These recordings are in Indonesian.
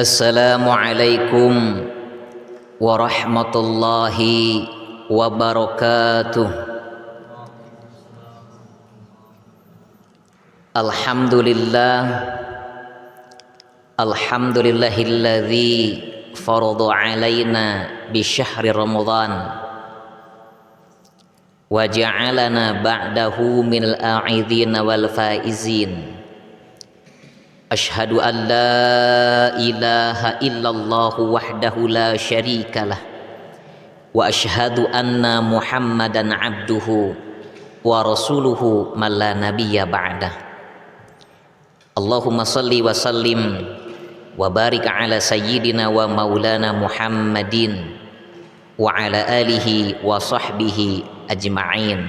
Assalamualaikum warahmatullahi wabarakatuh. Alhamdulillahilladzi farada alaina bi syahri Ramadan wa ja'alana ba'dahu minal a'idhin wal faizin. Ashhadu an la ilaha illallah wahdahu la syarikalah wa ashhadu anna Muhammadan abduhu wa rasuluhu man la nabiyya ba'dah. Allahumma salli wa sallim wa barik ala sayyidina wa maulana Muhammadin wa ala alihi wa sahbihi ajma'in,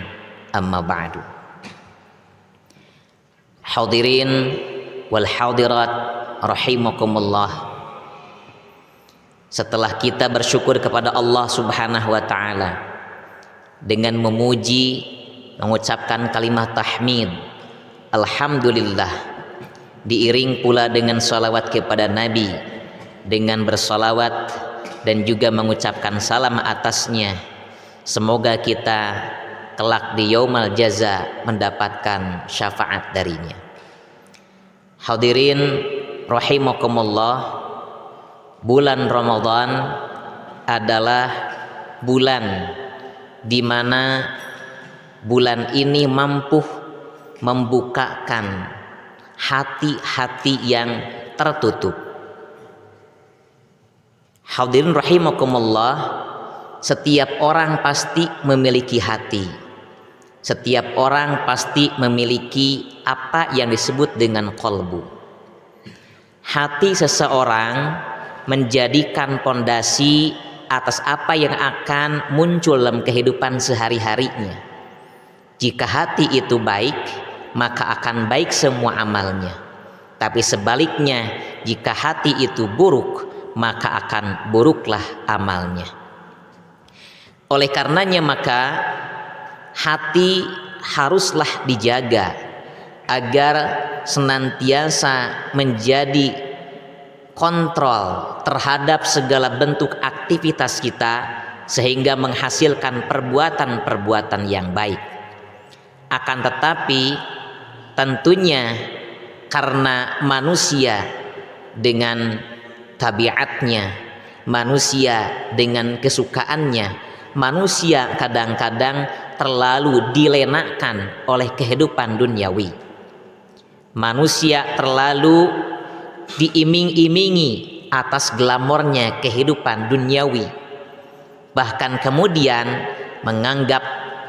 amma ba'du. Hadirin wal hadirat rahimakumullah. Setelah kita bersyukur kepada Allah Subhanahu wa taala dengan memuji, mengucapkan kalimat tahmid alhamdulillah, diiring pula dengan salawat kepada Nabi, dengan bersalawat dan juga mengucapkan salam atasnya, semoga kita kelak di yaumal jaza mendapatkan syafaat darinya. Hadirin rahimakumullah, bulan Ramadan adalah bulan di mana bulan ini mampu membukakan hati-hati yang tertutup. Hadirin rahimakumullah, setiap orang pasti memiliki hati. Setiap orang pasti memiliki apa yang disebut dengan qalbu. Hati seseorang menjadikan pondasi atas apa yang akan muncul dalam kehidupan sehari-harinya. Jika hati itu baik, maka akan baik semua amalnya. Tapi sebaliknya, jika hati itu buruk, maka akan buruklah amalnya. Oleh karenanya maka hati haruslah dijaga agar senantiasa menjadi kontrol terhadap segala bentuk aktivitas kita, sehingga menghasilkan perbuatan-perbuatan yang baik. Akan tetapi tentunya karena manusia dengan tabiatnya, manusia dengan kesukaannya, manusia kadang-kadang terlalu dilenakan oleh kehidupan duniawi. Manusia terlalu diiming-imingi atas glamornya kehidupan duniawi, bahkan kemudian menganggap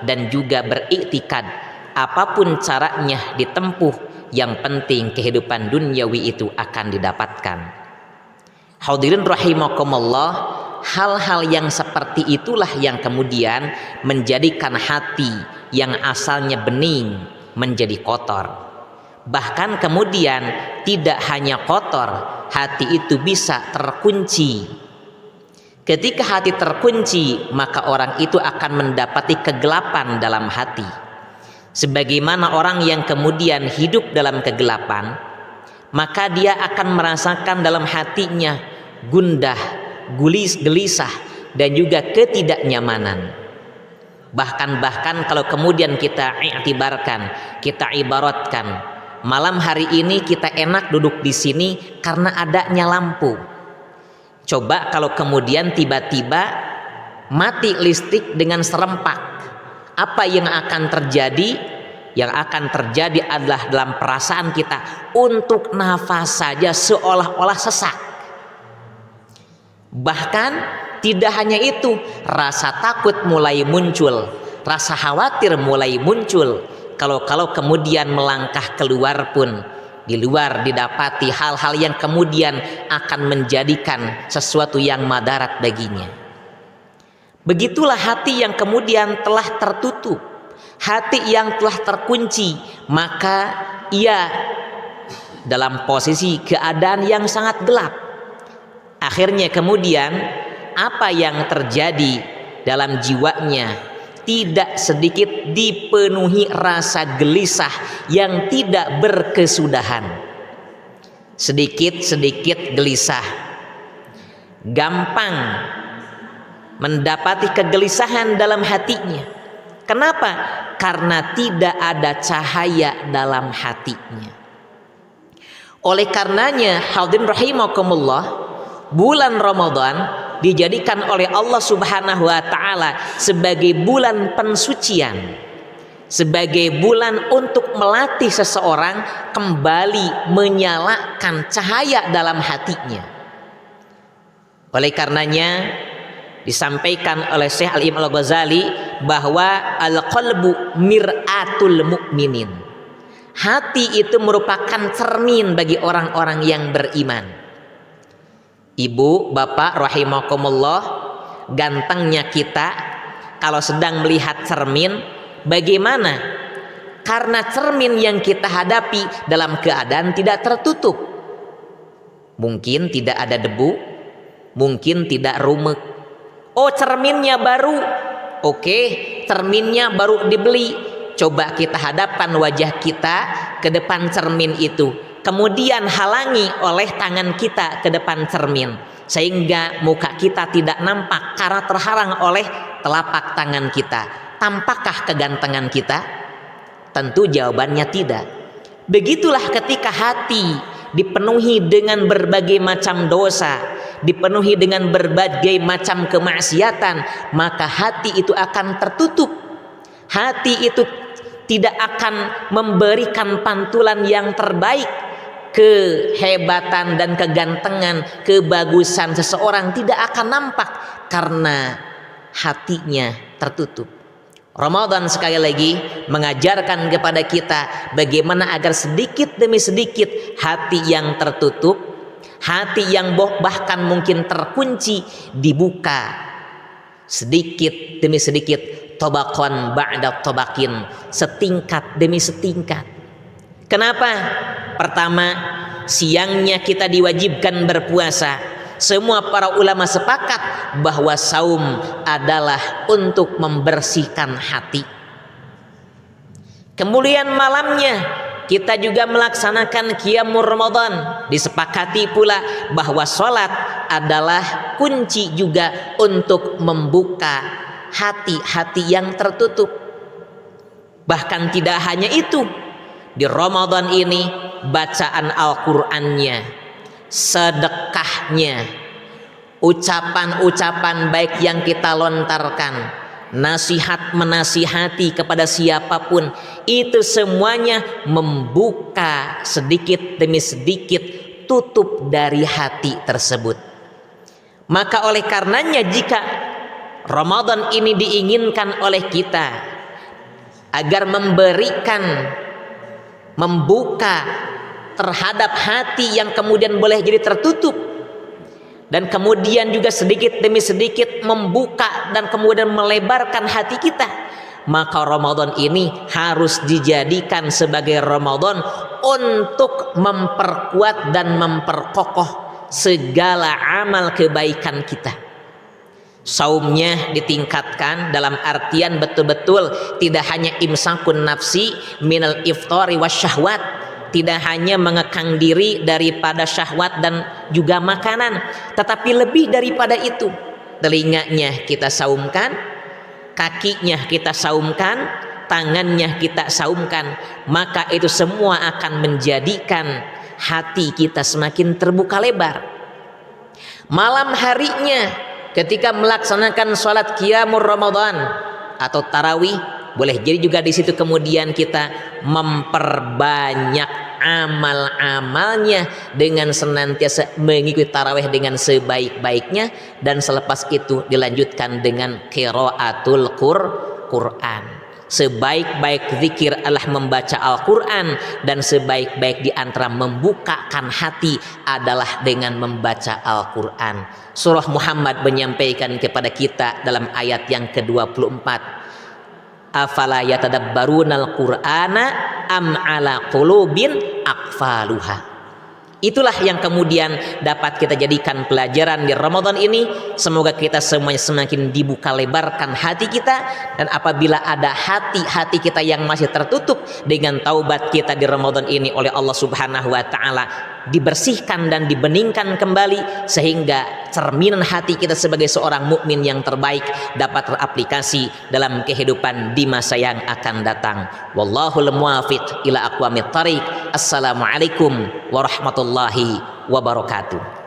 dan juga beriktikad apapun caranya ditempuh, yang penting kehidupan duniawi itu akan didapatkan. Hadirin rahimakumullah, hal-hal yang seperti itulah yang kemudian menjadikan hati yang asalnya bening menjadi kotor. Bahkan kemudian tidak hanya kotor, hati itu bisa terkunci. Ketika hati terkunci, maka orang itu akan mendapati kegelapan dalam hati. Sebagaimana orang yang kemudian hidup dalam kegelapan, maka dia akan merasakan dalam hatinya gundah, gelisah, dan juga ketidaknyamanan. Bahkan kalau kemudian kita iktibarkan, kita ibaratkan, malam hari ini kita enak duduk di sini karena adanya lampu. Coba kalau kemudian tiba-tiba mati listrik dengan serempak, apa yang akan terjadi? Yang akan terjadi adalah dalam perasaan kita untuk nafas saja seolah-olah sesak. Bahkan tidak hanya itu, rasa takut mulai muncul, rasa khawatir mulai muncul. Kalau kemudian melangkah keluar pun, di luar didapati hal-hal yang kemudian akan menjadikan sesuatu yang madarat baginya. Begitulah hati yang kemudian telah tertutup, hati yang telah terkunci, maka ia dalam posisi keadaan yang sangat gelap. Akhirnya kemudian apa yang terjadi dalam jiwanya? Tidak sedikit dipenuhi rasa gelisah yang tidak berkesudahan. Sedikit-sedikit gelisah, gampang mendapati kegelisahan dalam hatinya. Kenapa? Karena tidak ada cahaya dalam hatinya. Oleh karenanya, hadirin rahimakumullah, bulan Ramadan dijadikan oleh Allah Subhanahu wa taala sebagai bulan pensucian, sebagai bulan untuk melatih seseorang kembali menyalakan cahaya dalam hatinya. Oleh karenanya disampaikan oleh Syekh Al-Imam Al-Ghazali bahwa al-qalbu mir'atul mu'minin. Hati itu merupakan cermin bagi orang-orang yang beriman. Ibu, bapak rahimakumullah, gantengnya kita kalau sedang melihat cermin, bagaimana? Karena cermin yang kita hadapi dalam keadaan tidak tertutup. Mungkin tidak ada debu, mungkin tidak rumek. Oh, cerminnya baru. Oke, cerminnya baru dibeli. Coba kita hadapkan wajah kita ke depan cermin itu. Kemudian halangi oleh tangan kita ke depan cermin, sehingga muka kita tidak nampak karena terhalang oleh telapak tangan kita. Tampakkah kegantengan kita? Tentu jawabannya tidak. Begitulah ketika hati dipenuhi dengan berbagai macam dosa, dipenuhi dengan berbagai macam kemaksiatan, maka hati itu akan tertutup. Hati itu tidak akan memberikan pantulan yang terbaik. Kehebatan dan kegantengan, kebagusan seseorang tidak akan nampak karena hatinya tertutup. Ramadan sekali lagi mengajarkan kepada kita bagaimana agar sedikit demi sedikit hati yang tertutup, hati yang bahkan mungkin terkunci, dibuka sedikit demi sedikit, tobakon ba'da tobakin, setingkat demi setingkat. Kenapa? Pertama, siangnya kita diwajibkan berpuasa. Semua para ulama sepakat bahwa saum adalah untuk membersihkan hati. Kemudian malamnya kita juga melaksanakan qiyamul Ramadan. Disepakati pula bahwa sholat adalah kunci juga untuk membuka hati-hati yang tertutup. Bahkan tidak hanya itu, di Ramadan ini bacaan Al-Qur'annya, sedekahnya, ucapan-ucapan baik yang kita lontarkan, nasihat menasihati kepada siapapun, itu semuanya membuka sedikit demi sedikit tutup dari hati tersebut. Maka oleh karenanya jika Ramadan ini diinginkan oleh kita agar membuka terhadap hati yang kemudian boleh jadi tertutup, dan kemudian juga sedikit demi sedikit membuka dan kemudian melebarkan hati kita, maka Ramadan ini harus dijadikan sebagai Ramadan untuk memperkuat dan memperkokoh segala amal kebaikan kita. Saumnya ditingkatkan dalam artian betul-betul tidak hanya imsakun nafsi minal iftari wasyahwat, tidak hanya mengekang diri daripada syahwat dan juga makanan, tetapi lebih daripada itu. Telinganya kita saumkan, kakinya kita saumkan, tangannya kita saumkan, maka itu semua akan menjadikan hati kita semakin terbuka lebar. Malam harinya ketika melaksanakan sholat qiyamul Ramadan atau tarawih, boleh jadi juga di situ kemudian kita memperbanyak amal-amalnya dengan senantiasa mengikuti tarawih dengan sebaik-baiknya, dan selepas itu dilanjutkan dengan qiraatul Quran. Sebaik-baik zikir adalah membaca Al-Quran, dan sebaik-baik di antara membukakan hati adalah dengan membaca Al-Quran. Surah Muhammad menyampaikan kepada kita dalam ayat yang ke-24, afala yatadabbarunal Qur'ana am ala qulubin aqfaluha. Itulah yang kemudian dapat kita jadikan pelajaran di Ramadan ini. Semoga kita semuanya semakin dibuka lebarkan hati kita, dan apabila ada hati-hati kita yang masih tertutup, dengan taubat kita di Ramadan ini oleh Allah Subhanahu wa taala, dibersihkan dan dibeningkan kembali, sehingga cerminan hati kita sebagai seorang mukmin yang terbaik dapat teraplikasi dalam kehidupan di masa yang akan datang. Wallahul muwaffiq ila aqwamit thariq. Assalamualaikum warahmatullahi wabarakatuh.